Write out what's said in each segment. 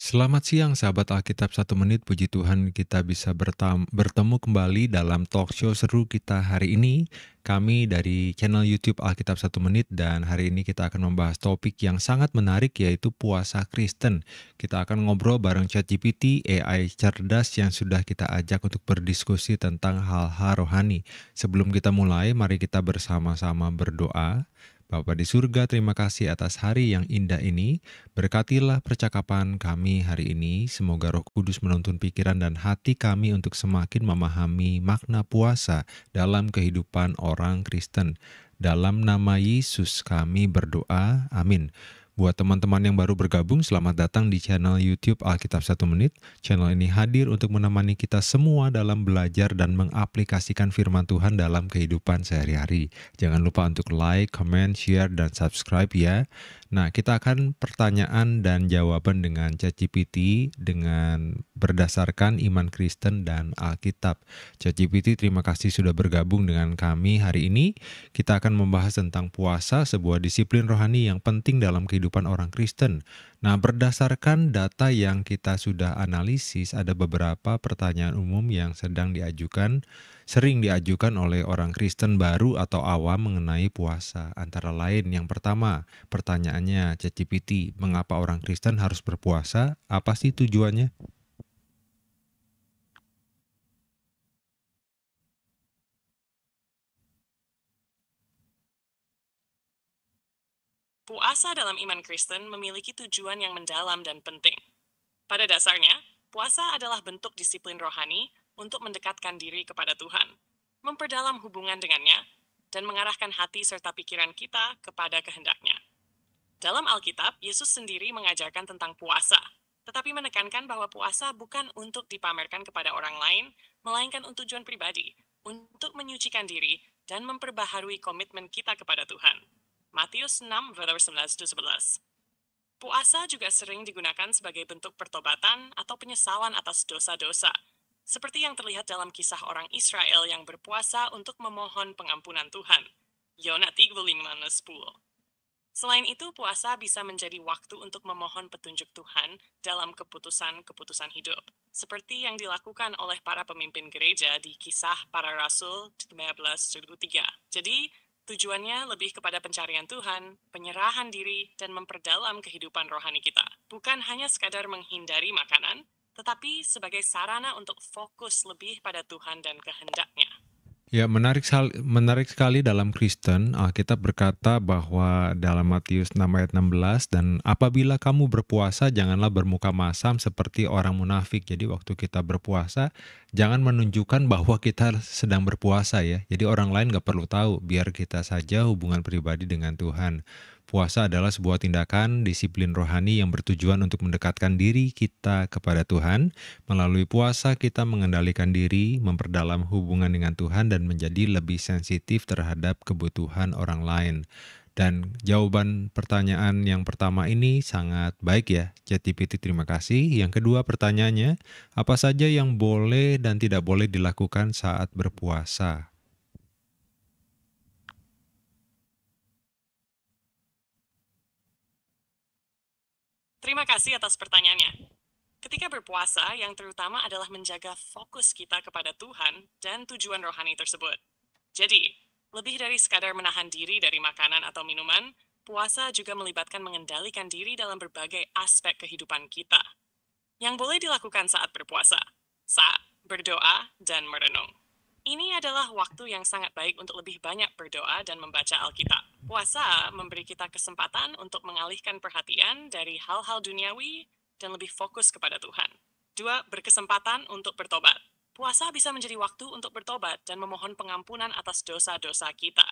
Selamat siang sahabat Alkitab 1 menit, puji Tuhan kita bisa bertemu kembali dalam talk show seru kita hari ini. Kami dari channel YouTube Alkitab 1 Menit dan hari ini kita akan membahas topik yang sangat menarik yaitu puasa Kristen. Kita akan ngobrol bareng ChatGPT, AI cerdas yang sudah kita ajak untuk berdiskusi tentang hal-hal rohani. Sebelum kita mulai, mari kita bersama-sama berdoa. Bapa di surga, terima kasih atas hari yang indah ini. Berkatilah percakapan kami hari ini, semoga Roh Kudus menuntun pikiran dan hati kami untuk semakin memahami makna puasa dalam kehidupan orang Kristen. Dalam nama Yesus kami berdoa, amin. Buat teman-teman yang baru bergabung, selamat datang di channel YouTube Alkitab 1 Menit. Channel ini hadir untuk menemani kita semua dalam belajar dan mengaplikasikan firman Tuhan dalam kehidupan sehari-hari. Jangan lupa untuk like, comment, share, dan subscribe ya. Nah, kita akan pertanyaan dan jawaban dengan ChatGPT dengan berdasarkan iman Kristen dan Alkitab. ChatGPT, terima kasih sudah bergabung dengan kami hari ini. Kita akan membahas tentang puasa, sebuah disiplin rohani yang penting dalam kehidupan orang Kristen. Nah, berdasarkan data yang kita sudah analisis, ada beberapa pertanyaan umum yang sering diajukan oleh orang Kristen baru atau awam mengenai puasa. Antara lain, yang pertama, pertanyaannya ChatGPT, mengapa orang Kristen harus berpuasa? Apa sih tujuannya? Puasa dalam iman Kristen memiliki tujuan yang mendalam dan penting. Pada dasarnya, puasa adalah bentuk disiplin rohani untuk mendekatkan diri kepada Tuhan, memperdalam hubungan dengannya, dan mengarahkan hati serta pikiran kita kepada kehendaknya. Dalam Alkitab, Yesus sendiri mengajarkan tentang puasa, tetapi menekankan bahwa puasa bukan untuk dipamerkan kepada orang lain, melainkan untuk tujuan pribadi, untuk menyucikan diri dan memperbaharui komitmen kita kepada Tuhan. Matius 6, verse 11-11. Puasa juga sering digunakan sebagai bentuk pertobatan atau penyesalan atas dosa-dosa, seperti yang terlihat dalam kisah orang Israel yang berpuasa untuk memohon pengampunan Tuhan. Yona 35:10. Selain itu, puasa bisa menjadi waktu untuk memohon petunjuk Tuhan dalam keputusan-keputusan hidup, seperti yang dilakukan oleh para pemimpin gereja di Kisah Para Rasul 15:3. Jadi, tujuannya lebih kepada pencarian Tuhan, penyerahan diri, dan memperdalam kehidupan rohani kita. Bukan hanya sekadar menghindari makanan, tetapi sebagai sarana untuk fokus lebih pada Tuhan dan kehendaknya. Ya, menarik sekali dalam Kristen, Alkitab berkata bahwa dalam Matius 6 ayat 16, dan apabila kamu berpuasa, janganlah bermuka masam seperti orang munafik. Jadi waktu kita berpuasa, jangan menunjukkan bahwa kita sedang berpuasa ya. Jadi orang lain gak perlu tahu, biar kita saja hubungan pribadi dengan Tuhan. Puasa adalah sebuah tindakan disiplin rohani yang bertujuan untuk mendekatkan diri kita kepada Tuhan. Melalui puasa kita mengendalikan diri, memperdalam hubungan dengan Tuhan dan menjadi lebih sensitif terhadap kebutuhan orang lain. Dan jawaban pertanyaan yang pertama ini sangat baik ya, ChatGPT, terima kasih. Yang kedua pertanyaannya, apa saja yang boleh dan tidak boleh dilakukan saat berpuasa? Terima kasih atas pertanyaannya. Ketika berpuasa, yang terutama adalah menjaga fokus kita kepada Tuhan dan tujuan rohani tersebut. Jadi, lebih dari sekadar menahan diri dari makanan atau minuman, puasa juga melibatkan mengendalikan diri dalam berbagai aspek kehidupan kita. Yang boleh dilakukan saat berpuasa, saat berdoa dan merenung. Ini adalah waktu yang sangat baik untuk lebih banyak berdoa dan membaca Alkitab. Puasa memberi kita kesempatan untuk mengalihkan perhatian dari hal-hal duniawi dan lebih fokus kepada Tuhan. 2. Berkesempatan untuk bertobat. Puasa bisa menjadi waktu untuk bertobat dan memohon pengampunan atas dosa-dosa kita.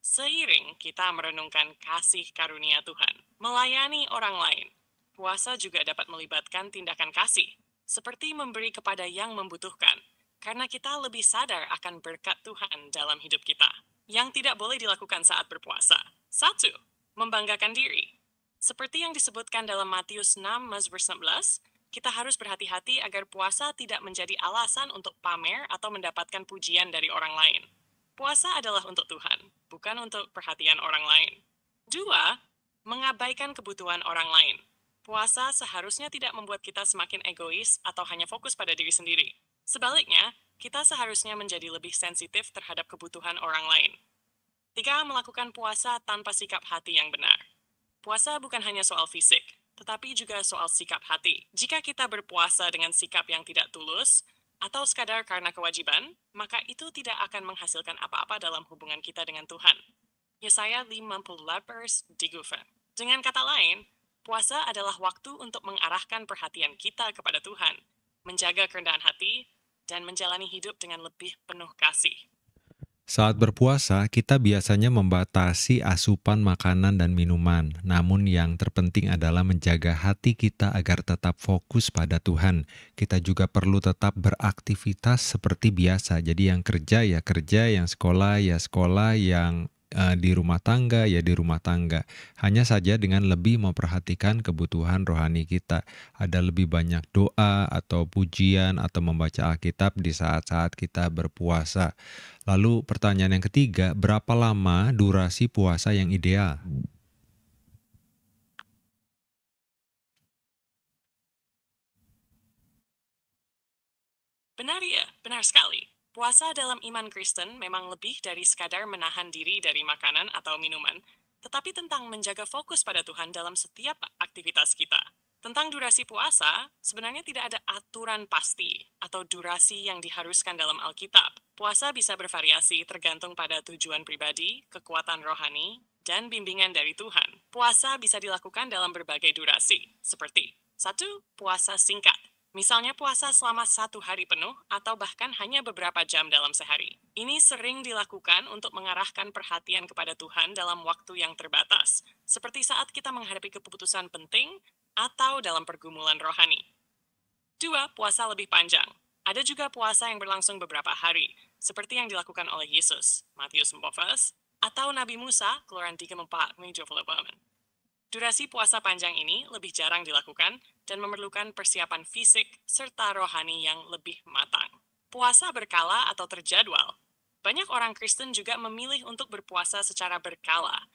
Seiring kita merenungkan kasih karunia Tuhan, melayani orang lain. Puasa juga dapat melibatkan tindakan kasih, seperti memberi kepada yang membutuhkan, karena kita lebih sadar akan berkat Tuhan dalam hidup kita. Yang tidak boleh dilakukan saat berpuasa. 1. Membanggakan diri. Seperti yang disebutkan dalam Matius 6, verse 16, kita harus berhati-hati agar puasa tidak menjadi alasan untuk pamer atau mendapatkan pujian dari orang lain. Puasa adalah untuk Tuhan, bukan untuk perhatian orang lain. 2. Mengabaikan kebutuhan orang lain. Puasa seharusnya tidak membuat kita semakin egois atau hanya fokus pada diri sendiri. Sebaliknya, kita seharusnya menjadi lebih sensitif terhadap kebutuhan orang lain. 3. Melakukan puasa tanpa sikap hati yang benar. Puasa bukan hanya soal fisik, tetapi juga soal sikap hati. Jika kita berpuasa dengan sikap yang tidak tulus, atau sekadar karena kewajiban, maka itu tidak akan menghasilkan apa-apa dalam hubungan kita dengan Tuhan. Yesaya 58 diguven. Dengan kata lain, puasa adalah waktu untuk mengarahkan perhatian kita kepada Tuhan, menjaga kerendahan hati, dan menjalani hidup dengan lebih penuh kasih. Saat berpuasa, kita biasanya membatasi asupan makanan dan minuman. Namun yang terpenting adalah menjaga hati kita agar tetap fokus pada Tuhan. Kita juga perlu tetap beraktivitas seperti biasa. Jadi yang kerja, yang sekolah ya sekolah, yang di rumah tangga ya di rumah tangga. Hanya saja dengan lebih memperhatikan kebutuhan rohani kita. Ada lebih banyak doa atau pujian atau membaca Alkitab di saat-saat kita berpuasa. Lalu pertanyaan yang ketiga, berapa lama durasi puasa yang ideal? Benar ya, benar sekali. Puasa dalam iman Kristen memang lebih dari sekadar menahan diri dari makanan atau minuman, tetapi tentang menjaga fokus pada Tuhan dalam setiap aktivitas kita. Tentang durasi puasa, sebenarnya tidak ada aturan pasti atau durasi yang diharuskan dalam Alkitab. Puasa bisa bervariasi tergantung pada tujuan pribadi, kekuatan rohani, dan bimbingan dari Tuhan. Puasa bisa dilakukan dalam berbagai durasi, seperti 1. Puasa singkat. Misalnya puasa selama 1 hari penuh atau bahkan hanya beberapa jam dalam sehari. Ini sering dilakukan untuk mengarahkan perhatian kepada Tuhan dalam waktu yang terbatas, seperti saat kita menghadapi keputusan penting atau dalam pergumulan rohani. 2. Puasa lebih panjang. Ada juga puasa yang berlangsung beberapa hari, seperti yang dilakukan oleh Yesus, Matius 14, atau Nabi Musa, Keluaran 34, Durasi puasa panjang ini lebih jarang dilakukan dan memerlukan persiapan fisik serta rohani yang lebih matang. Puasa berkala atau terjadwal. Banyak orang Kristen juga memilih untuk berpuasa secara berkala.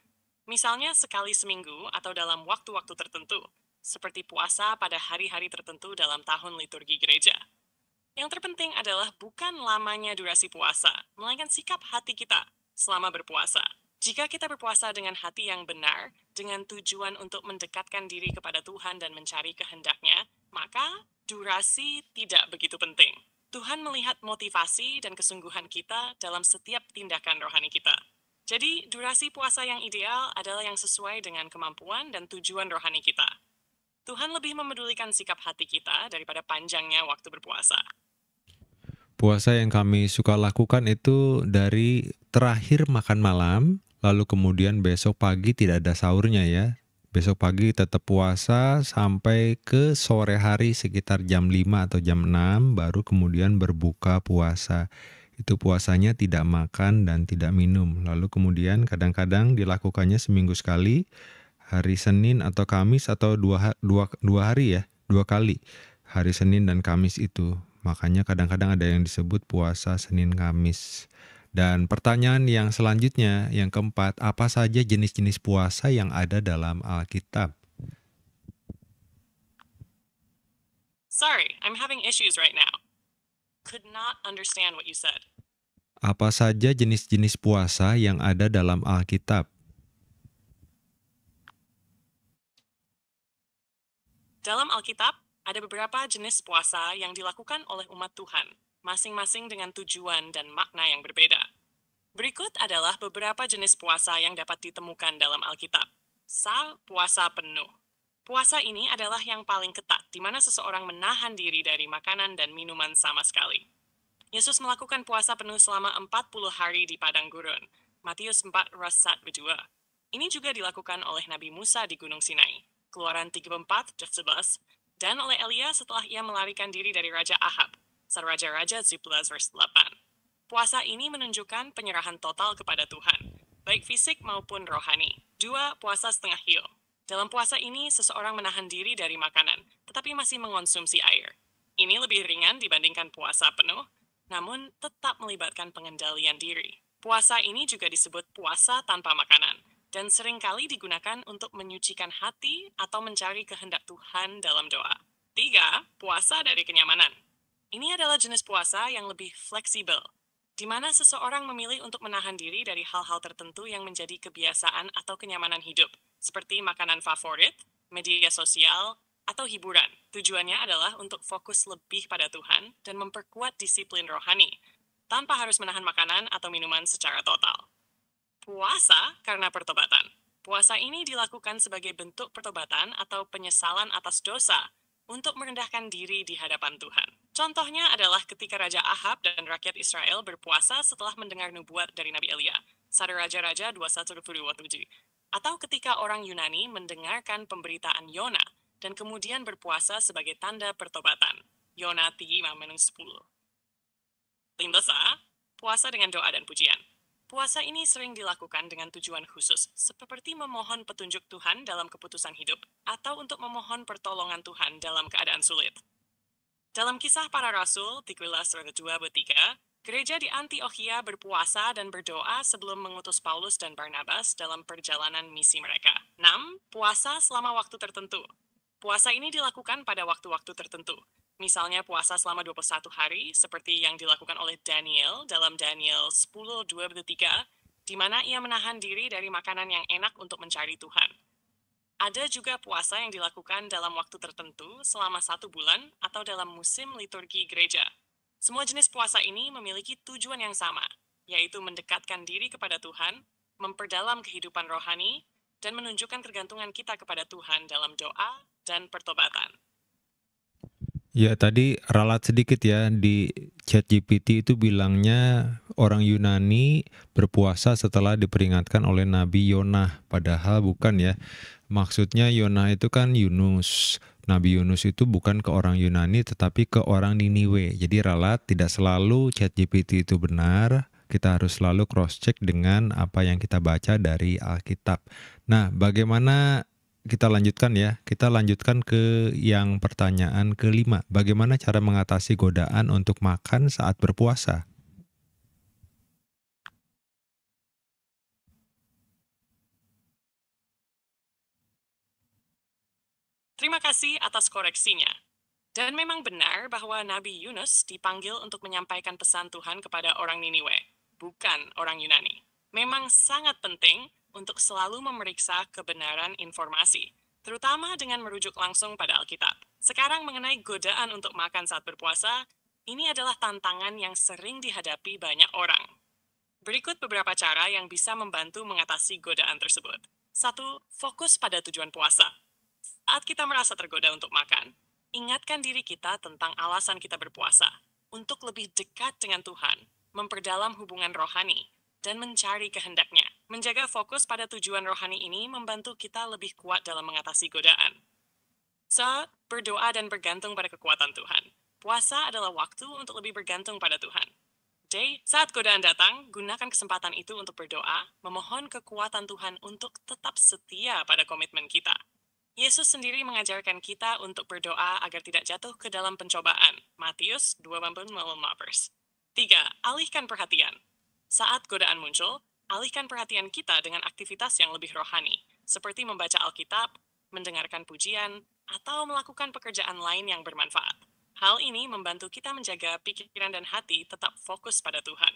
Misalnya sekali seminggu atau dalam waktu-waktu tertentu, seperti puasa pada hari-hari tertentu dalam tahun liturgi gereja. Yang terpenting adalah bukan lamanya durasi puasa, melainkan sikap hati kita selama berpuasa. Jika kita berpuasa dengan hati yang benar, dengan tujuan untuk mendekatkan diri kepada Tuhan dan mencari kehendak-Nya, maka durasi tidak begitu penting. Tuhan melihat motivasi dan kesungguhan kita dalam setiap tindakan rohani kita. Jadi, durasi puasa yang ideal adalah yang sesuai dengan kemampuan dan tujuan rohani kita. Tuhan lebih memedulikan sikap hati kita daripada panjangnya waktu berpuasa. Puasa yang kami suka lakukan itu dari terakhir makan malam, lalu kemudian besok pagi tidak ada sahurnya ya. Besok pagi tetap puasa sampai ke sore hari sekitar jam 5 atau jam 6 baru kemudian berbuka puasa. Itu puasanya tidak makan dan tidak minum. Lalu kemudian kadang-kadang dilakukannya seminggu sekali, hari Senin atau Kamis atau dua hari ya, 2 kali. Hari Senin dan Kamis itu. Makanya kadang-kadang ada yang disebut puasa Senin Kamis. Dan pertanyaan yang selanjutnya, yang keempat, apa saja jenis-jenis puasa yang ada dalam Alkitab? Sorry, I'm having issues right now. Could not understand what you said. Apa saja jenis-jenis puasa yang ada dalam Alkitab? Dalam Alkitab, ada beberapa jenis puasa yang dilakukan oleh umat Tuhan, masing-masing dengan tujuan dan makna yang berbeda. Berikut adalah beberapa jenis puasa yang dapat ditemukan dalam Alkitab. Puasa penuh. Puasa ini adalah yang paling ketat, di mana seseorang menahan diri dari makanan dan minuman sama sekali. Yesus melakukan puasa penuh selama 40 hari di padang gurun. Matius 4:1-2. Ini juga dilakukan oleh Nabi Musa di Gunung Sinai. Keluaran 34:11, dan oleh Elia setelah ia melarikan diri dari Raja Ahab. Raja-Raja 11:8. Puasa ini menunjukkan penyerahan total kepada Tuhan, baik fisik maupun rohani. 2. Puasa setengah hiu. Dalam puasa ini, seseorang menahan diri dari makanan, tetapi masih mengonsumsi air. Ini lebih ringan dibandingkan puasa penuh, namun tetap melibatkan pengendalian diri. Puasa ini juga disebut puasa tanpa makanan, dan seringkali digunakan untuk menyucikan hati atau mencari kehendak Tuhan dalam doa. 3. Puasa dari kenyamanan. Ini adalah jenis puasa yang lebih fleksibel, di mana seseorang memilih untuk menahan diri dari hal-hal tertentu yang menjadi kebiasaan atau kenyamanan hidup, seperti makanan favorit, media sosial, atau hiburan. Tujuannya adalah untuk fokus lebih pada Tuhan dan memperkuat disiplin rohani, tanpa harus menahan makanan atau minuman secara total. Puasa karena pertobatan. Puasa ini dilakukan sebagai bentuk pertobatan atau penyesalan atas dosa untuk merendahkan diri di hadapan Tuhan. Contohnya adalah ketika Raja Ahab dan rakyat Israel berpuasa setelah mendengar nubuat dari Nabi Elia, 1 Raja-Raja 21-27. Atau ketika orang Yunani mendengarkan pemberitaan Yona dan kemudian berpuasa sebagai tanda pertobatan, Yona 3:10. 5. Puasa dengan doa dan pujian. Puasa ini sering dilakukan dengan tujuan khusus, seperti memohon petunjuk Tuhan dalam keputusan hidup, atau untuk memohon pertolongan Tuhan dalam keadaan sulit. Dalam Kisah Para Rasul 13:2-3, gereja di Antiokhia berpuasa dan berdoa sebelum mengutus Paulus dan Barnabas dalam perjalanan misi mereka. 6. Puasa selama waktu tertentu. Puasa ini dilakukan pada waktu-waktu tertentu. Misalnya puasa selama 21 hari, seperti yang dilakukan oleh Daniel dalam Daniel 10:2-3, di mana ia menahan diri dari makanan yang enak untuk mencari Tuhan. Ada juga puasa yang dilakukan dalam waktu tertentu selama 1 bulan atau dalam musim liturgi gereja. Semua jenis puasa ini memiliki tujuan yang sama, yaitu mendekatkan diri kepada Tuhan, memperdalam kehidupan rohani, dan menunjukkan ketergantungan kita kepada Tuhan dalam doa dan pertobatan. Ya, tadi ralat sedikit ya, di ChatGPT itu bilangnya orang Yunani berpuasa setelah diperingatkan oleh Nabi Yonah, padahal bukan ya. Maksudnya Yonah itu kan Yunus. Nabi Yunus itu bukan ke orang Yunani tetapi ke orang Niniwe. Jadi ralat, tidak selalu ChatGPT itu benar. Kita harus selalu cross-check dengan apa yang kita baca dari Alkitab. Nah, bagaimana kita lanjutkan ya? Kita lanjutkan ke yang pertanyaan kelima. Bagaimana cara mengatasi godaan untuk makan saat berpuasa? Terima kasih atas koreksinya. Dan memang benar bahwa Nabi Yunus dipanggil untuk menyampaikan pesan Tuhan kepada orang Niniwe, bukan orang Yunani. Memang sangat penting untuk selalu memeriksa kebenaran informasi, terutama dengan merujuk langsung pada Alkitab. Sekarang mengenai godaan untuk makan saat berpuasa, ini adalah tantangan yang sering dihadapi banyak orang. Berikut beberapa cara yang bisa membantu mengatasi godaan tersebut. 1. Fokus pada tujuan puasa. Saat kita merasa tergoda untuk makan, ingatkan diri kita tentang alasan kita berpuasa, untuk lebih dekat dengan Tuhan, memperdalam hubungan rohani, dan mencari kehendaknya. Menjaga fokus pada tujuan rohani ini membantu kita lebih kuat dalam mengatasi godaan. Berdoa dan bergantung pada kekuatan Tuhan. Puasa adalah waktu untuk lebih bergantung pada Tuhan. Saat godaan datang, gunakan kesempatan itu untuk berdoa, memohon kekuatan Tuhan untuk tetap setia pada komitmen kita. Yesus sendiri mengajarkan kita untuk berdoa agar tidak jatuh ke dalam pencobaan. Matius 25. 3. Alihkan perhatian. Saat godaan muncul, alihkan perhatian kita dengan aktivitas yang lebih rohani, seperti membaca Alkitab, mendengarkan pujian, atau melakukan pekerjaan lain yang bermanfaat. Hal ini membantu kita menjaga pikiran dan hati tetap fokus pada Tuhan.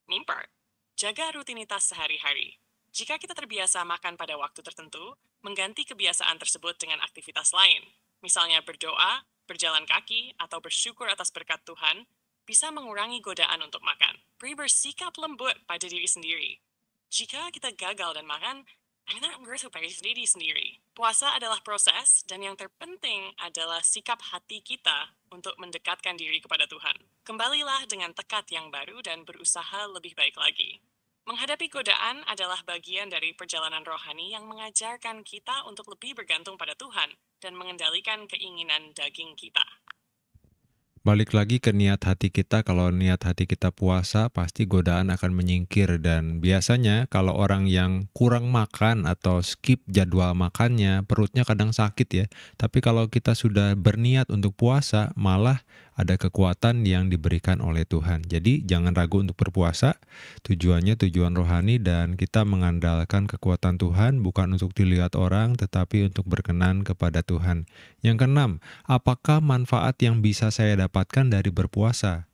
4. Jaga rutinitas sehari-hari. Jika kita terbiasa makan pada waktu tertentu, mengganti kebiasaan tersebut dengan aktivitas lain, misalnya berdoa, berjalan kaki, atau bersyukur atas berkat Tuhan, bisa mengurangi godaan untuk makan. Bersikap lembut pada diri sendiri. Jika kita gagal dan makan, kita bersyukur pada diri sendiri. Puasa adalah proses, dan yang terpenting adalah sikap hati kita untuk mendekatkan diri kepada Tuhan. Kembalilah dengan tekad yang baru dan berusaha lebih baik lagi. Menghadapi godaan adalah bagian dari perjalanan rohani yang mengajarkan kita untuk lebih bergantung pada Tuhan dan mengendalikan keinginan daging kita. Balik lagi ke niat hati kita, kalau niat hati kita puasa, pasti godaan akan menyingkir. Dan biasanya kalau orang yang kurang makan atau skip jadwal makannya, perutnya kadang sakit ya. Tapi kalau kita sudah berniat untuk puasa, malah ada kekuatan yang diberikan oleh Tuhan. Jadi jangan ragu untuk berpuasa, tujuannya tujuan rohani dan kita mengandalkan kekuatan Tuhan bukan untuk dilihat orang tetapi untuk berkenan kepada Tuhan. Yang keenam, apakah manfaat yang bisa saya dapatkan dari berpuasa?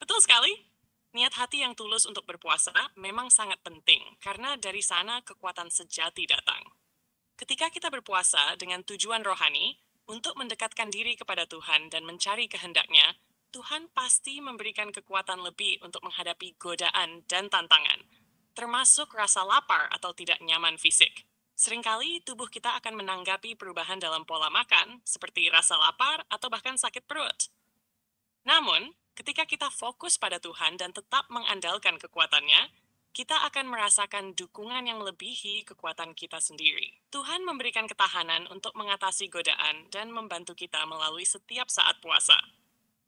Betul sekali. Niat hati yang tulus untuk berpuasa memang sangat penting karena dari sana kekuatan sejati datang. Ketika kita berpuasa dengan tujuan rohani untuk mendekatkan diri kepada Tuhan dan mencari kehendak-Nya, Tuhan pasti memberikan kekuatan lebih untuk menghadapi godaan dan tantangan, termasuk rasa lapar atau tidak nyaman fisik. Seringkali tubuh kita akan menanggapi perubahan dalam pola makan, seperti rasa lapar atau bahkan sakit perut. Namun, ketika kita fokus pada Tuhan dan tetap mengandalkan kekuatan-Nya, kita akan merasakan dukungan yang melebihi kekuatan kita sendiri. Tuhan memberikan ketahanan untuk mengatasi godaan dan membantu kita melalui setiap saat puasa.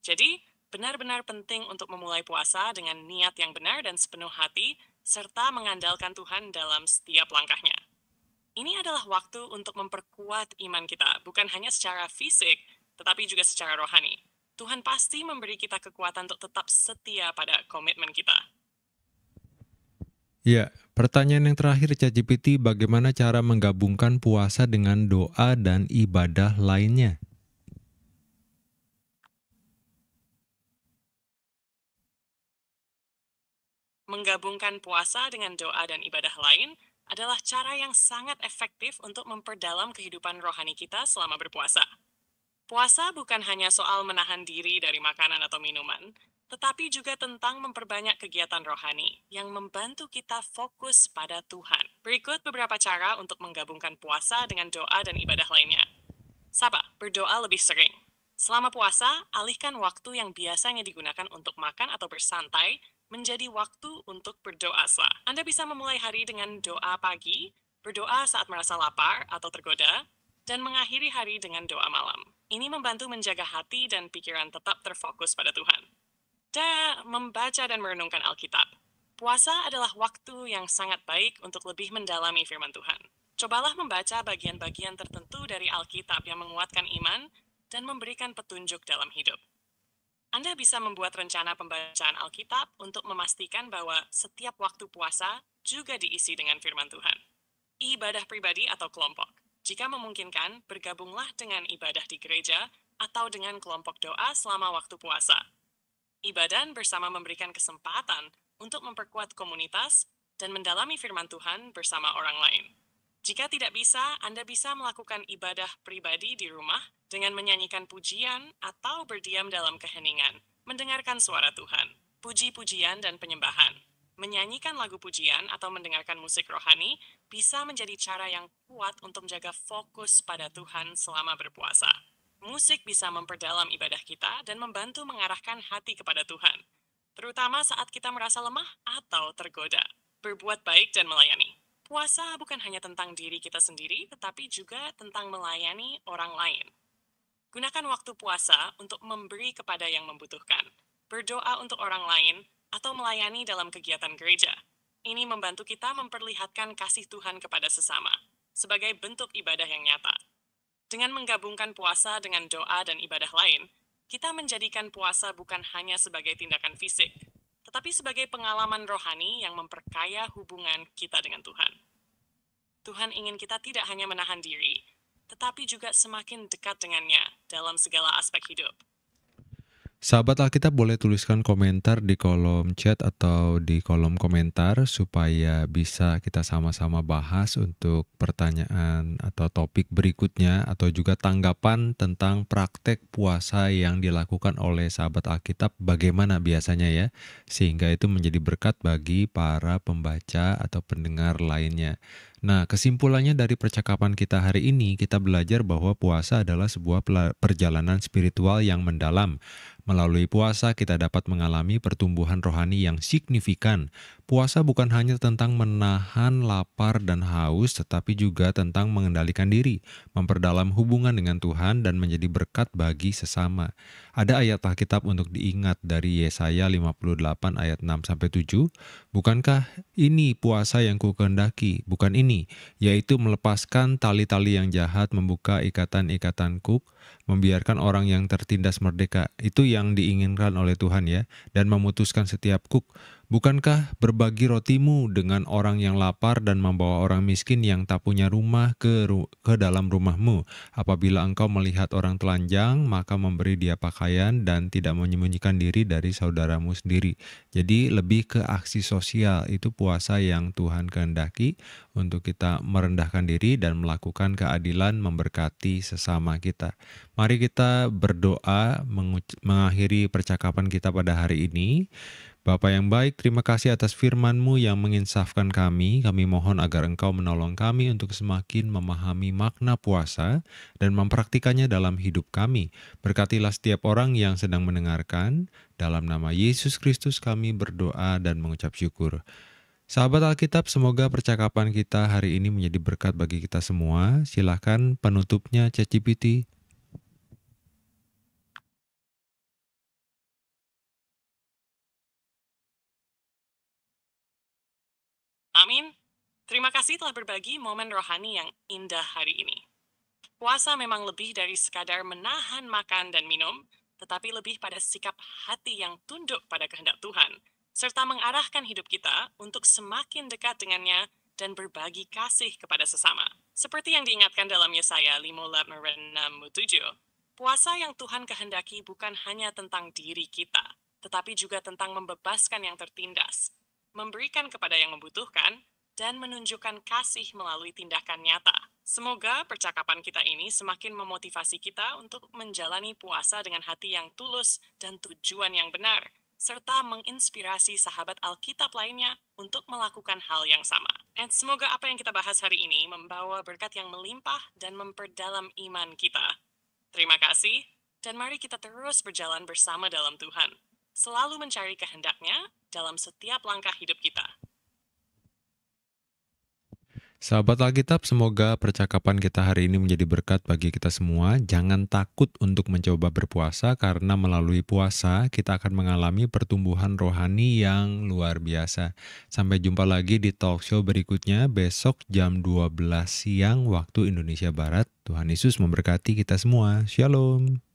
Jadi, benar-benar penting untuk memulai puasa dengan niat yang benar dan sepenuh hati, serta mengandalkan Tuhan dalam setiap langkahnya. Ini adalah waktu untuk memperkuat iman kita, bukan hanya secara fisik, tetapi juga secara rohani. Tuhan pasti memberi kita kekuatan untuk tetap setia pada komitmen kita. Ya, pertanyaan yang terakhir ChatGPT, bagaimana cara menggabungkan puasa dengan doa dan ibadah lainnya? Menggabungkan puasa dengan doa dan ibadah lain adalah cara yang sangat efektif untuk memperdalam kehidupan rohani kita selama berpuasa. Puasa bukan hanya soal menahan diri dari makanan atau minuman, tetapi juga tentang memperbanyak kegiatan rohani yang membantu kita fokus pada Tuhan. Berikut beberapa cara untuk menggabungkan puasa dengan doa dan ibadah lainnya. Saba, berdoa lebih sering. Selama puasa, alihkan waktu yang biasanya digunakan untuk makan atau bersantai menjadi waktu untuk berdoa sela. Anda bisa memulai hari dengan doa pagi, berdoa saat merasa lapar atau tergoda, dan mengakhiri hari dengan doa malam. Ini membantu menjaga hati dan pikiran tetap terfokus pada Tuhan. Dan membaca dan merenungkan Alkitab. Puasa adalah waktu yang sangat baik untuk lebih mendalami firman Tuhan. Cobalah membaca bagian-bagian tertentu dari Alkitab yang menguatkan iman dan memberikan petunjuk dalam hidup. Anda bisa membuat rencana pembacaan Alkitab untuk memastikan bahwa setiap waktu puasa juga diisi dengan firman Tuhan. Ibadah pribadi atau kelompok. Jika memungkinkan, bergabunglah dengan ibadah di gereja atau dengan kelompok doa selama waktu puasa. Ibadah bersama memberikan kesempatan untuk memperkuat komunitas dan mendalami firman Tuhan bersama orang lain. Jika tidak bisa, Anda bisa melakukan ibadah pribadi di rumah dengan menyanyikan pujian atau berdiam dalam keheningan, mendengarkan suara Tuhan, puji-pujian dan penyembahan. Menyanyikan lagu pujian atau mendengarkan musik rohani bisa menjadi cara yang kuat untuk menjaga fokus pada Tuhan selama berpuasa. Musik bisa memperdalam ibadah kita dan membantu mengarahkan hati kepada Tuhan, terutama saat kita merasa lemah atau tergoda. Berbuat baik dan melayani. Puasa bukan hanya tentang diri kita sendiri, tetapi juga tentang melayani orang lain. Gunakan waktu puasa untuk memberi kepada yang membutuhkan, berdoa untuk orang lain, atau melayani dalam kegiatan gereja. Ini membantu kita memperlihatkan kasih Tuhan kepada sesama, sebagai bentuk ibadah yang nyata. Dengan menggabungkan puasa dengan doa dan ibadah lain, kita menjadikan puasa bukan hanya sebagai tindakan fisik, tetapi sebagai pengalaman rohani yang memperkaya hubungan kita dengan Tuhan. Tuhan ingin kita tidak hanya menahan diri, tetapi juga semakin dekat dengannya dalam segala aspek hidup. Sahabat Alkitab boleh tuliskan komentar di kolom chat atau di kolom komentar supaya bisa kita sama-sama bahas untuk pertanyaan atau topik berikutnya atau juga tanggapan tentang praktek puasa yang dilakukan oleh sahabat Alkitab bagaimana biasanya ya, sehingga itu menjadi berkat bagi para pembaca atau pendengar lainnya. Nah, kesimpulannya dari percakapan kita hari ini, kita belajar bahwa puasa adalah sebuah perjalanan spiritual yang mendalam. Melalui puasa, kita dapat mengalami pertumbuhan rohani yang signifikan. Puasa bukan hanya tentang menahan lapar dan haus, tetapi juga tentang mengendalikan diri, memperdalam hubungan dengan Tuhan, dan menjadi berkat bagi sesama. Ada ayat Alkitab untuk diingat dari Yesaya 58 ayat 6-7. Bukankah ini puasa yang kukehendaki? Bukan ini, yaitu melepaskan tali-tali yang jahat, membuka ikatan-ikatan kuk, membiarkan orang yang tertindas merdeka. Itu yang diinginkan oleh Tuhan ya, dan memutuskan setiap kuk. Bukankah berbagi rotimu dengan orang yang lapar dan membawa orang miskin yang tak punya rumah ke dalam rumahmu? Apabila engkau melihat orang telanjang, maka memberi dia pakaian dan tidak menyembunyikan diri dari saudaramu sendiri. Jadi lebih ke aksi sosial, itu puasa yang Tuhan kehendaki untuk kita merendahkan diri dan melakukan keadilan memberkati sesama kita. Mari kita berdoa mengakhiri percakapan kita pada hari ini. Bapa yang baik, terima kasih atas firman-Mu yang menginsafkan kami. Kami mohon agar Engkau menolong kami untuk semakin memahami makna puasa dan mempraktikannya dalam hidup kami. Berkatilah setiap orang yang sedang mendengarkan. Dalam nama Yesus Kristus kami berdoa dan mengucap syukur. Sahabat Alkitab, semoga percakapan kita hari ini menjadi berkat bagi kita semua. Silakan penutupnya ChatGPT. Amin. Terima kasih telah berbagi momen rohani yang indah hari ini. Puasa memang lebih dari sekadar menahan makan dan minum, tetapi lebih pada sikap hati yang tunduk pada kehendak Tuhan, serta mengarahkan hidup kita untuk semakin dekat dengannya dan berbagi kasih kepada sesama. Seperti yang diingatkan dalam Yesaya 58:6-7, puasa yang Tuhan kehendaki bukan hanya tentang diri kita, tetapi juga tentang membebaskan yang tertindas, memberikan kepada yang membutuhkan, dan menunjukkan kasih melalui tindakan nyata. Semoga percakapan kita ini semakin memotivasi kita untuk menjalani puasa dengan hati yang tulus dan tujuan yang benar, serta menginspirasi sahabat Alkitab lainnya untuk melakukan hal yang sama. Dan semoga apa yang kita bahas hari ini membawa berkat yang melimpah dan memperdalam iman kita. Terima kasih, dan mari kita terus berjalan bersama dalam Tuhan, selalu mencari kehendak-Nya dalam setiap langkah hidup kita. Sahabat Alkitab, semoga percakapan kita hari ini menjadi berkat bagi kita semua. Jangan takut untuk mencoba berpuasa, karena melalui puasa kita akan mengalami pertumbuhan rohani yang luar biasa. Sampai jumpa lagi di talk show berikutnya besok jam 12 siang waktu Indonesia Barat. Tuhan Yesus memberkati kita semua. Shalom.